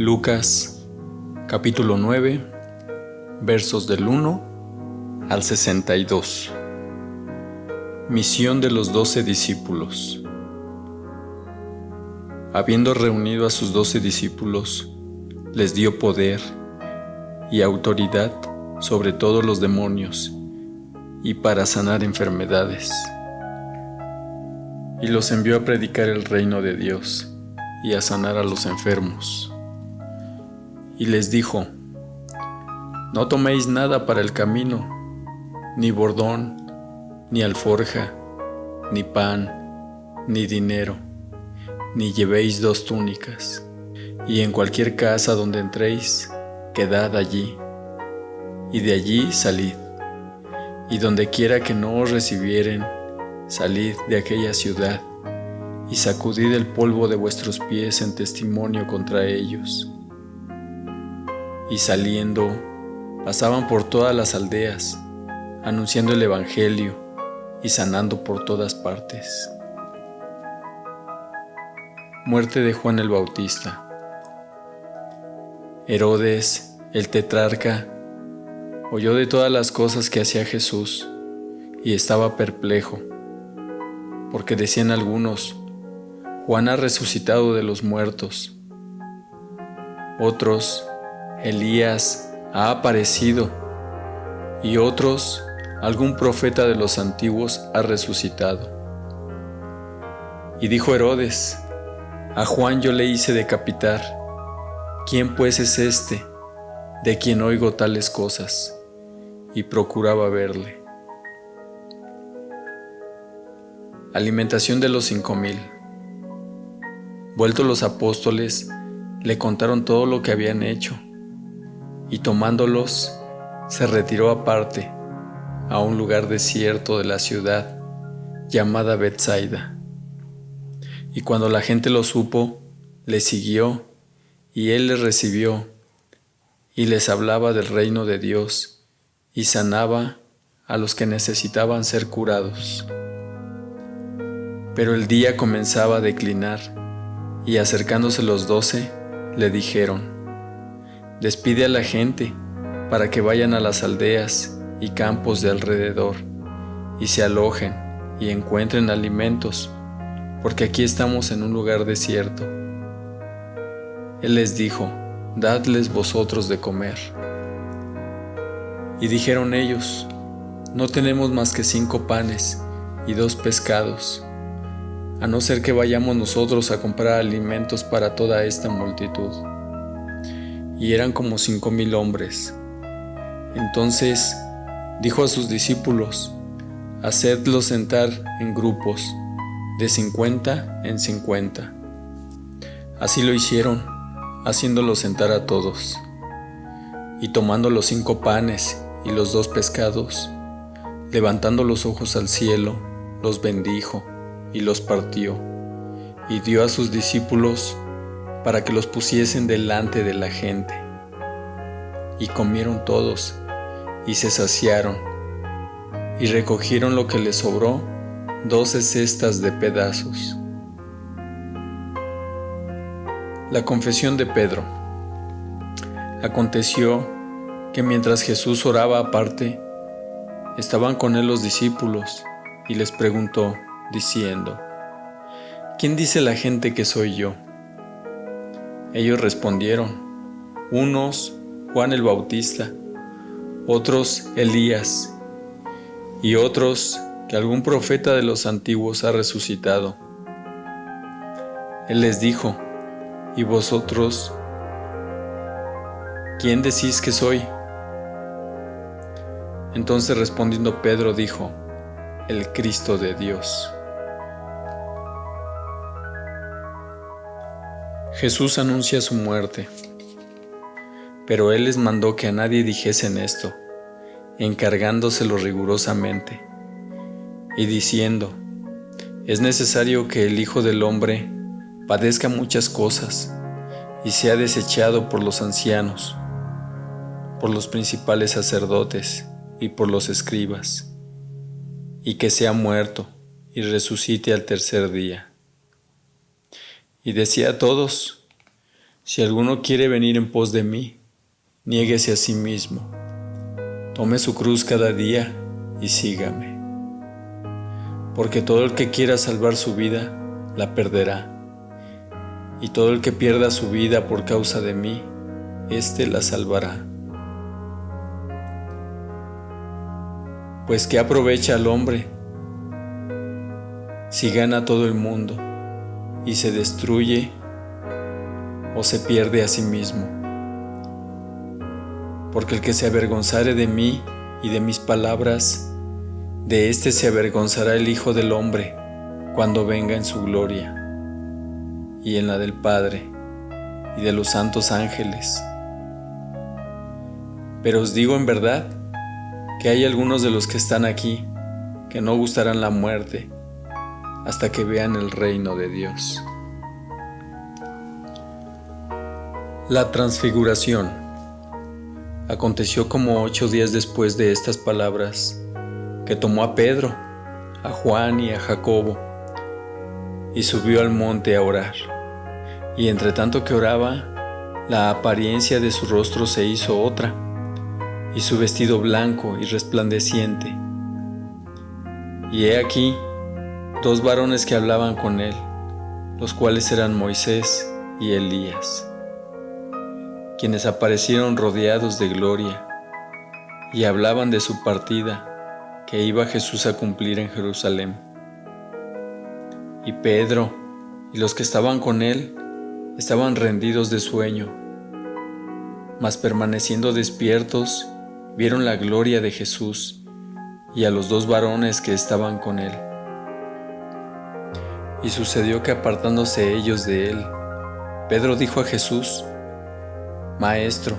Lucas, capítulo 9, versos del 1 al 62. Misión de los 12 discípulos. Habiendo reunido a sus 12 discípulos, les dio poder y autoridad sobre todos los demonios y para sanar enfermedades. Y los envió a predicar el reino de Dios y a sanar a los enfermos. Y les dijo: No toméis nada para el camino, ni bordón, ni alforja, ni pan, ni dinero, ni llevéis 2 túnicas, y en cualquier casa donde entréis, quedad allí, y de allí salid, y donde quiera que no os recibieren, salid de aquella ciudad, y sacudid el polvo de vuestros pies en testimonio contra ellos. Y saliendo, pasaban por todas las aldeas, anunciando el evangelio y sanando por todas partes. Muerte de Juan el Bautista. Herodes, el tetrarca, oyó de todas las cosas que hacía Jesús y estaba perplejo, porque decían algunos: Juan ha resucitado de los muertos. Otros: Elías ha aparecido, y otros: algún profeta de los antiguos ha resucitado. Y dijo Herodes: A Juan yo le hice decapitar. ¿Quién pues es este, de quien oigo tales cosas? Y procuraba verle. Alimentación de los 5000. Vueltos los apóstoles, le contaron todo lo que habían hecho, y tomándolos, se retiró aparte, a un lugar desierto de la ciudad, llamada Betsaida. Y cuando la gente lo supo, le siguió, y él les recibió, y les hablaba del reino de Dios, y sanaba a los que necesitaban ser curados. Pero el día comenzaba a declinar, y acercándose los 12, le dijeron: Despide a la gente, para que vayan a las aldeas y campos de alrededor, y se alojen y encuentren alimentos, porque aquí estamos en un lugar desierto. Él les dijo: Dadles vosotros de comer. Y dijeron ellos: No tenemos más que 5 panes y 2 pescados, a no ser que vayamos nosotros a comprar alimentos para toda esta multitud. Y eran como 5000 hombres. Entonces dijo a sus discípulos: Hacedlos sentar en grupos, de 50 en 50. Así lo hicieron, haciéndolos sentar a todos. Y tomando los 5 panes y los 2 pescados, levantando los ojos al cielo, los bendijo y los partió, y dio a sus discípulos para que los pusiesen delante de la gente. Y comieron todos, y se saciaron, y recogieron lo que les sobró, 12 cestas de pedazos. La confesión de Pedro. Aconteció que mientras Jesús oraba aparte, estaban con él los discípulos, y les preguntó, diciendo: ¿Quién dice la gente que soy yo? Ellos respondieron: unos, Juan el Bautista; otros, Elías; y otros, que algún profeta de los antiguos ha resucitado. Él les dijo: ¿Y vosotros, quién decís que soy? Entonces respondiendo Pedro dijo: El Cristo de Dios. Jesús anuncia su muerte, pero él les mandó que a nadie dijesen esto, encargándoselo rigurosamente, y diciendo: Es necesario que el Hijo del Hombre padezca muchas cosas, y sea desechado por los ancianos, por los principales sacerdotes y por los escribas, y que sea muerto y resucite al tercer día. Y decía a todos: Si alguno quiere venir en pos de mí, niéguese a sí mismo, tome su cruz cada día y sígame. Porque todo el que quiera salvar su vida, la perderá. Y todo el que pierda su vida por causa de mí, éste la salvará. Pues ¿qué aprovecha al hombre si gana todo el mundo y se destruye o se pierde a sí mismo? Porque el que se avergonzare de mí y de mis palabras, de éste se avergonzará el Hijo del Hombre cuando venga en su gloria, y en la del Padre y de los santos ángeles. Pero os digo en verdad que hay algunos de los que están aquí que no gustarán la muerte hasta que vean el reino de Dios. La transfiguración. Aconteció como 8 días después de estas palabras, que tomó a Pedro, a Juan y a Jacobo, y subió al monte a orar. Y entre tanto que oraba, la apariencia de su rostro se hizo otra, y su vestido blanco y resplandeciente. Y he aquí 2 varones que hablaban con él, los cuales eran Moisés y Elías, quienes aparecieron rodeados de gloria, y hablaban de su partida, que iba Jesús a cumplir en Jerusalén. Y Pedro y los que estaban con él estaban rendidos de sueño, mas permaneciendo despiertos, vieron la gloria de Jesús y a los 2 varones que estaban con él. Y sucedió que apartándose ellos de él, Pedro dijo a Jesús: Maestro,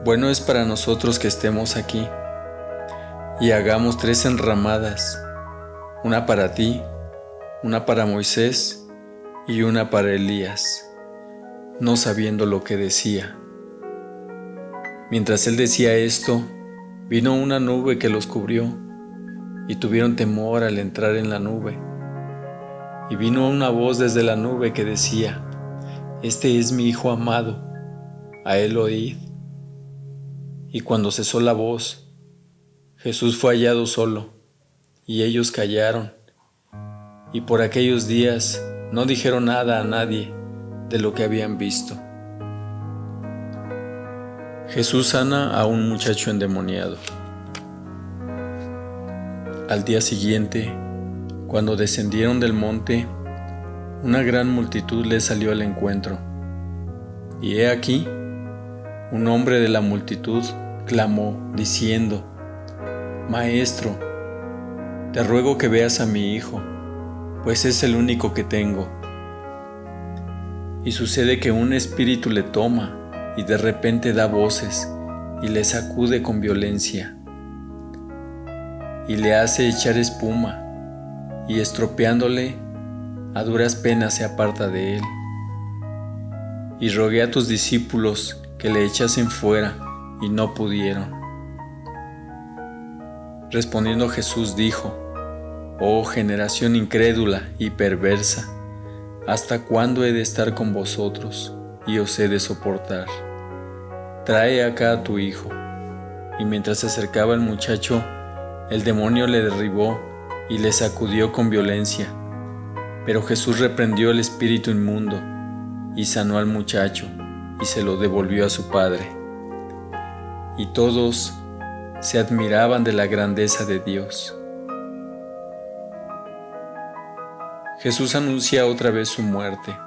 bueno es para nosotros que estemos aquí, y hagamos 3 enramadas, una para ti, una para Moisés y una para Elías, no sabiendo lo que decía. Mientras él decía esto, vino una nube que los cubrió, y tuvieron temor al entrar en la nube. Y vino una voz desde la nube que decía: Este es mi Hijo amado, a él oíd. Y cuando cesó la voz, Jesús fue hallado solo, y ellos callaron, y por aquellos días no dijeron nada a nadie de lo que habían visto. Jesús sana a un muchacho endemoniado. Al día siguiente, cuando descendieron del monte, una gran multitud les salió al encuentro. Y he aquí, un hombre de la multitud clamó, diciendo: Maestro, te ruego que veas a mi hijo, pues es el único que tengo. Y sucede que un espíritu le toma, y de repente da voces, y le sacude con violencia, y le hace echar espuma, y estropeándole, a duras penas se aparta de él. Y rogué a tus discípulos que le echasen fuera, y no pudieron. Respondiendo Jesús dijo: Oh generación incrédula y perversa, ¿hasta cuándo he de estar con vosotros y os he de soportar? Trae acá a tu hijo. Y mientras se acercaba el muchacho, el demonio le derribó y le sacudió con violencia. Pero Jesús reprendió el espíritu inmundo y sanó al muchacho y se lo devolvió a su padre. Y todos se admiraban de la grandeza de Dios. Jesús anuncia otra vez su muerte.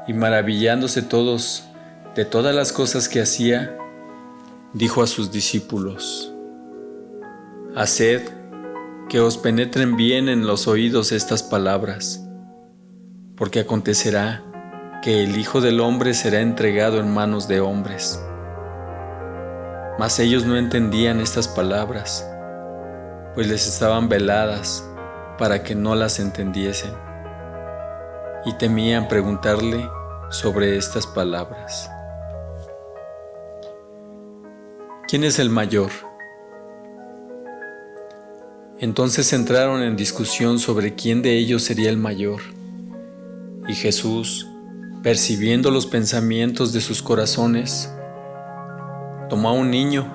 Y maravillándose todos de todas las cosas que hacía, dijo a sus discípulos: Haced que os penetren bien en los oídos estas palabras, porque acontecerá que el Hijo del Hombre será entregado en manos de hombres. Mas ellos no entendían estas palabras, pues les estaban veladas para que no las entendiesen, y temían preguntarle sobre estas palabras. ¿Quién es el mayor? Entonces entraron en discusión sobre quién de ellos sería el mayor. Y Jesús, percibiendo los pensamientos de sus corazones, tomó a un niño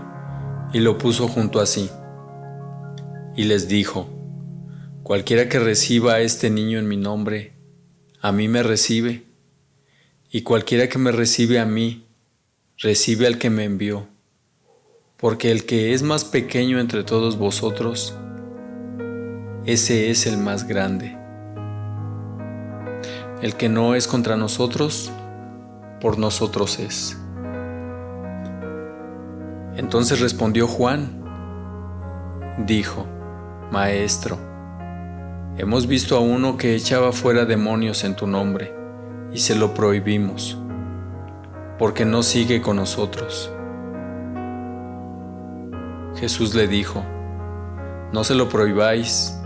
y lo puso junto a sí, y les dijo: cualquiera que reciba a este niño en mi nombre, a mí me recibe, y cualquiera que me recibe a mí, recibe al que me envió, porque el que es más pequeño entre todos vosotros, ese es el más grande. El que no es contra nosotros, por nosotros es. Entonces respondió Juan, dijo: Maestro, hemos visto a uno que echaba fuera demonios en tu nombre, y se lo prohibimos, porque no sigue con nosotros. Jesús le dijo: no se lo prohibáis,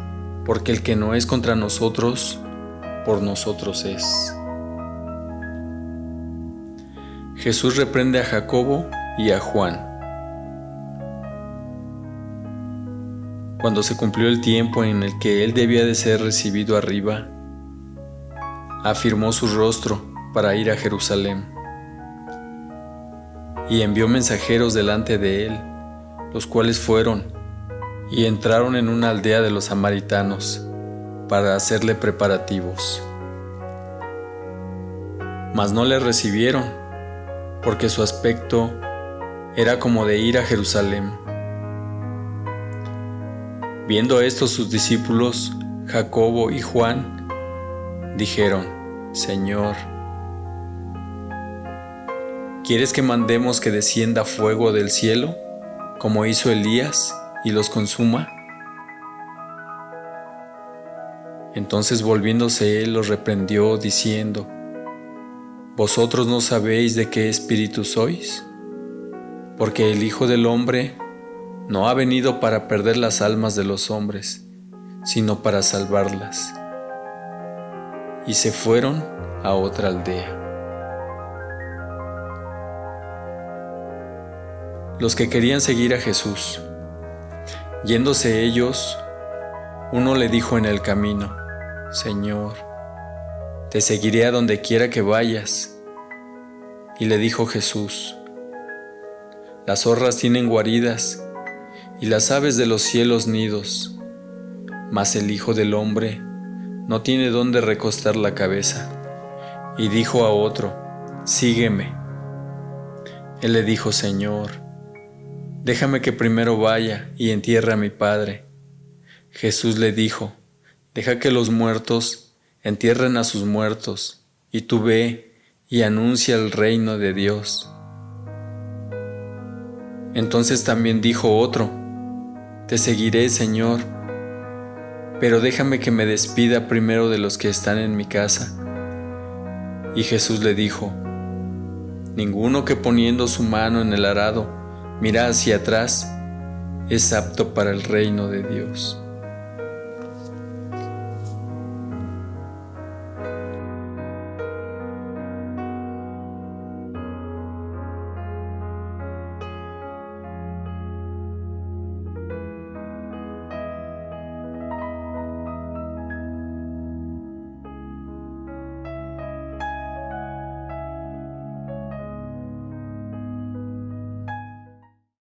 porque el que no es contra nosotros, por nosotros es. Jesús reprende a Jacobo y a Juan. Cuando se cumplió el tiempo en el que él debía de ser recibido arriba, afirmó su rostro para ir a Jerusalén, y envió mensajeros delante de él, los cuales fueron y entraron en una aldea de los samaritanos para hacerle preparativos. Mas no le recibieron, porque su aspecto era como de ir a Jerusalén. Viendo esto sus discípulos, Jacobo y Juan, dijeron: Señor, ¿quieres que mandemos que descienda fuego del cielo, como hizo Elías, y los consuma? Entonces volviéndose él los reprendió, diciendo: ¿vosotros no sabéis de qué espíritu sois? Porque el Hijo del Hombre no ha venido para perder las almas de los hombres, sino para salvarlas. Y se fueron a otra aldea. Los que querían seguir a Jesús. Yéndose ellos, uno le dijo en el camino: Señor, te seguiré a donde quiera que vayas. Y le dijo Jesús: las zorras tienen guaridas, y las aves de los cielos nidos, mas el Hijo del Hombre no tiene dónde recostar la cabeza. Y dijo a otro: sígueme. Él le dijo: Señor, déjame que primero vaya y entierre a mi padre. Jesús le dijo: deja que los muertos entierren a sus muertos, y tú ve y anuncia el reino de Dios. Entonces también dijo otro: te seguiré, Señor, pero déjame que me despida primero de los que están en mi casa. Y Jesús le dijo: ninguno que poniendo su mano en el arado mira hacia atrás es apto para el reino de Dios.